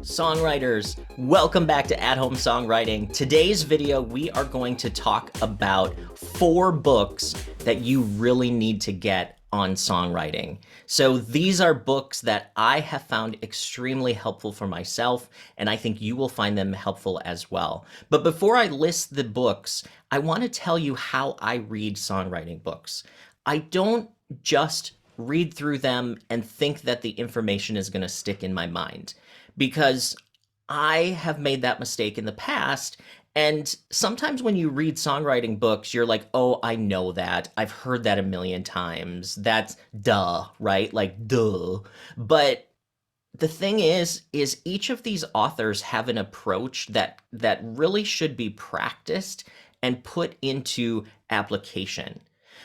Songwriters, welcome back to At Home Songwriting. Today's video, we are going to talk about 4 books that you really need to get on songwriting. So these are books that I have found extremely helpful for myself, and I think you will find them helpful as well. But before I list the books, I want to tell you how I read songwriting books. I don't just read through them and think that the information is going to stick in my mind, because I have made that mistake in the past. And sometimes when you read songwriting books, you're like, oh, I know that. I've heard that a million times. That's duh, right? Like, duh. But the thing is each of these authors have an approach that really should be practiced and put into application.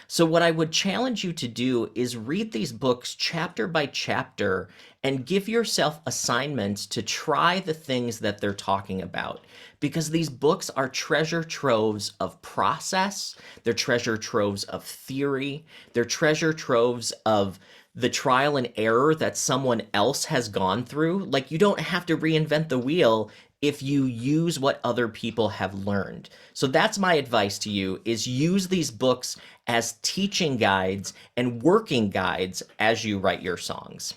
So what I would challenge you to do is read these books chapter by chapter and give yourself assignments to try the things that they're talking about, because these books are treasure troves of process, they're treasure troves of theory, they're treasure troves of the trial and error that someone else has gone through. Like, you don't have to reinvent the wheel if you use what other people have learned. So that's my advice to you, is use these books as teaching guides and working guides as you write your songs.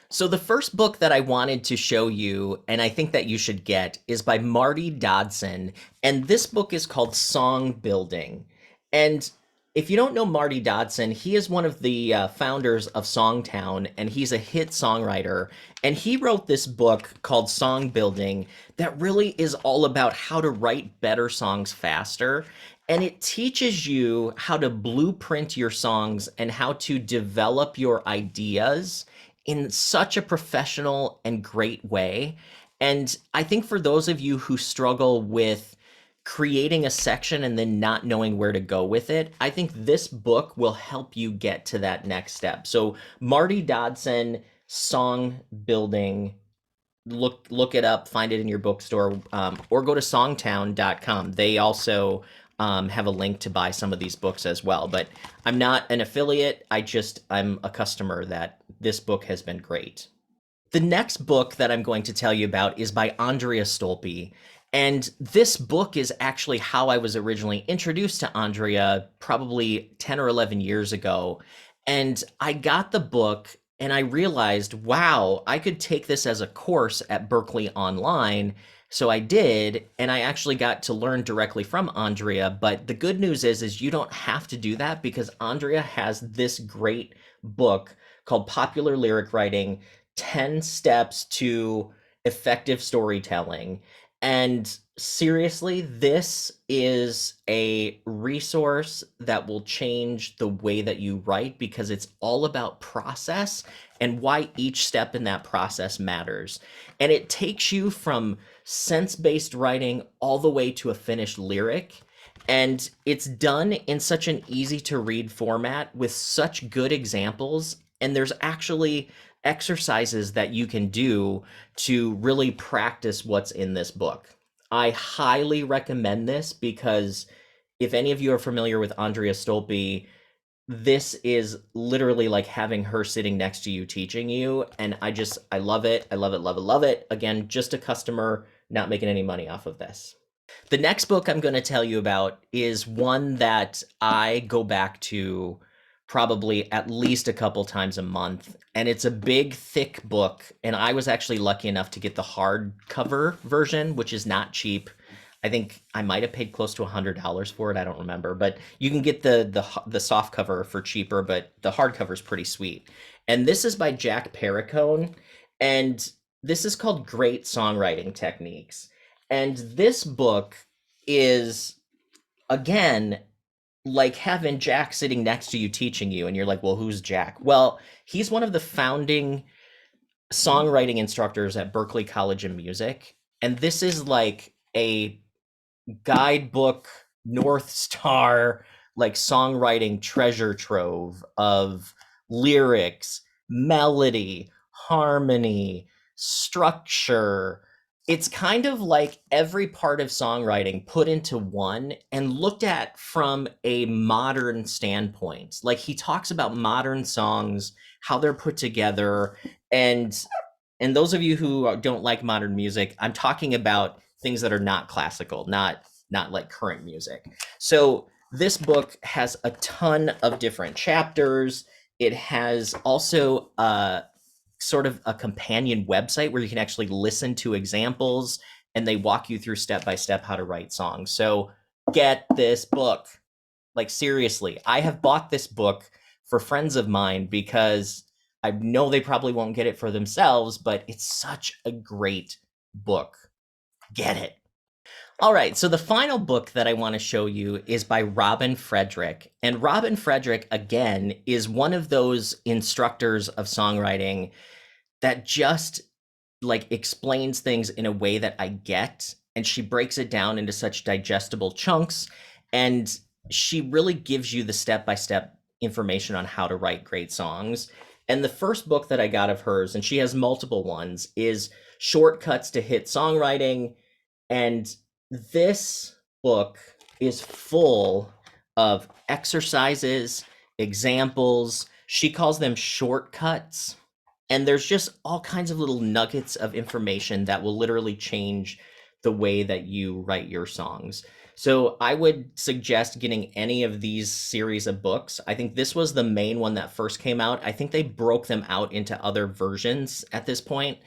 So the first book that I wanted to show you, and I think that you should get, is by Marty Dodson, and this book is called Song Building. And if you don't know Marty Dodson, he is one of the founders of Songtown, and he's a hit songwriter. And he wrote this book called Song Building that really is all about how to write better songs faster. And it teaches you how to blueprint your songs and how to develop your ideas in such a professional and great way. And I think for those of you who struggle with creating a section and then not knowing where to go with it, I think this book will help you get to that next step. So Marty Dodson, Song Building, look it up, find it in your bookstore, or go to songtown.com. They also have a link to buy some of these books as well. But I'm not an affiliate. I'm a customer that this book has been great. The next book that I'm going to tell you about is by Andrea Stolpe. And this book is actually how I was originally introduced to Andrea, probably 10 or 11 years ago. And I got the book and I realized, wow, I could take this as a course at Berklee Online. So I did, and I actually got to learn directly from Andrea. But the good news is you don't have to do that, because Andrea has this great book called Popular Lyric Writing: 10 Steps to Effective Storytelling. And seriously, this is a resource that will change the way that you write, because it's all about process and why each step in that process matters. And it takes you from sense-based writing all the way to a finished lyric. And it's done in such an easy to read format with such good examples. And there's actually exercises that you can do to really practice what's in this book. I highly recommend this, because if any of you are familiar with Andrea Stolpe, this is literally like having her sitting next to you teaching you. And I love it. I love it, love it, love it. Again, just a customer, not making any money off of this. The next book I'm going to tell you about is one that I go back to probably at least a couple times a month. And it's a big, thick book. And I was actually lucky enough to get the hardcover version, which is not cheap. I think I might have paid close to $100 for it. I don't remember, but you can get the soft cover for cheaper, but the hardcover is pretty sweet. And this is by Jack Perricone, and this is called Great Songwriting Techniques. And this book is, again, like having Jack sitting next to you teaching you, and you're like, well, who's Jack? Well, he's one of the founding songwriting instructors at Berklee College of Music. And this is like a guidebook, North Star, like songwriting treasure trove of lyrics, melody, harmony, structure. It's kind of like every part of songwriting put into one and looked at from a modern standpoint. Like, he talks about modern songs, how they're put together, and And those of you who don't like modern music, I'm talking about things that are not classical, not like current music. So this book has a ton of different chapters. It has also sort of a companion website where you can actually listen to examples, and they walk you through step by step how to write songs. So get this book. Like seriously, I have bought this book for friends of mine because I know they probably won't get it for themselves, but it's such a great book. Get it. All right, so the final book that I want to show you is by Robin Frederick. And Robin Frederick, again, is one of those instructors of songwriting that just like explains things in a way that I get, and she breaks it down into such digestible chunks, and she really gives you the step-by-step information on how to write great songs. And the first book that I got of hers, and she has multiple ones, is Shortcuts to Hit Songwriting. And this book is full of exercises, examples. She calls them shortcuts. And there's just all kinds of little nuggets of information that will literally change the way that you write your songs. So I would suggest getting any of these series of books. I think this was the main one that first came out. I think they broke them out into other versions at this point.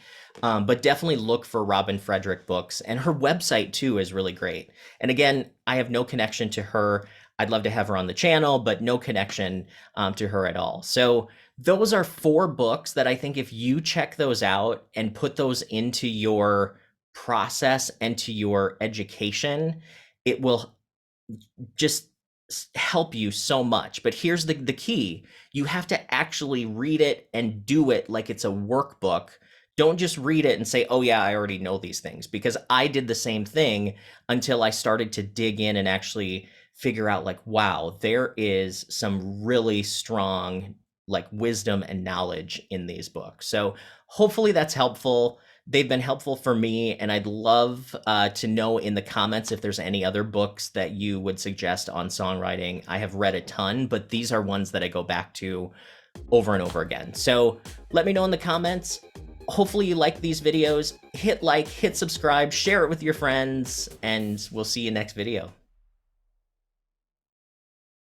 But definitely look for Robin Frederick books. And her website, too, is really great. And again, I have no connection to her. I'd love to have her on the channel, but no connection to her at all. So those are 4 books that I think if you check those out and put those into your process and to your education, it will just help you so much. But here's the key. You have to actually read it and do it like it's a workbook. Don't just read it and say, oh yeah, I already know these things, because I did the same thing until I started to dig in and actually figure out like, wow, there is some really strong like wisdom and knowledge in these books. So hopefully that's helpful. They've been helpful for me, and I'd love to know in the comments if there's any other books that you would suggest on songwriting. I have read a ton, but these are ones that I go back to over and over again. So let me know in the comments. Hopefully you like these videos. Hit like, hit subscribe, share it with your friends, and we'll see you next video.